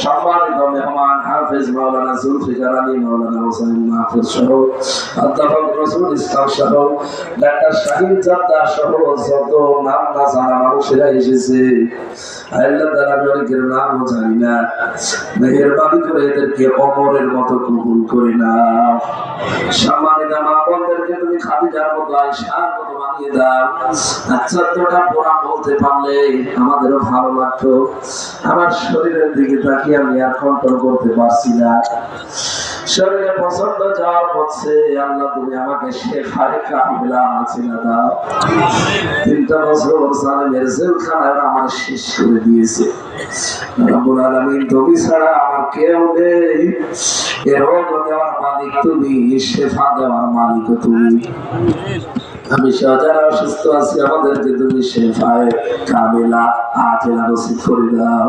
সম্মানিত মেহমান হাফেজ মাওলানা জুলফিকার আলী, মাওলানা হোসেন মাহফুজ সহ, অধ্যাপক নজরুল ইসলাম সহ, ডাক্তার শাহিন জাদ্দা সহ যত নাম না জানা মানুষেরা এসেছে, আল্লাহ তাআলা আমি অনেকের নামও জানি না, মেহেরবানি করে এদেরকে অমরের মতো কবুল করে নাও। সম্মানিত মা বোনদেরকে তুমি খাদিজার মতো আয়েশার মতো বানিয়ে দাও। আচ্ছা, তোটা পোড়া বলতে পারলে আমাদেরও ভালো লাগতো। আমার শরীরের দিকে তাকিয়ে আমি আর কন্ট্রোল করতে পারছি না, শরীরে প্রচন্ড জ্বর হচ্ছে। আল্লাহ তুমি আমাকে শেফায়ে কামিলা আছিনা দাও। 3টা বছর জালেমের জেলখানায় আমার শেষ করে দিয়েছে। রব্বুল আলামিন, তুমি ছাড়া আমার কেউ নেই। এর রোগ দেওয়ার মালিক তুমি, শেফা দেওয়ার মালিক তুমি। আমি যারা অসুস্থ আছি আমাদেরকে তুমি শেফায়ে কামিলা আজেলা নসিব করে দাও।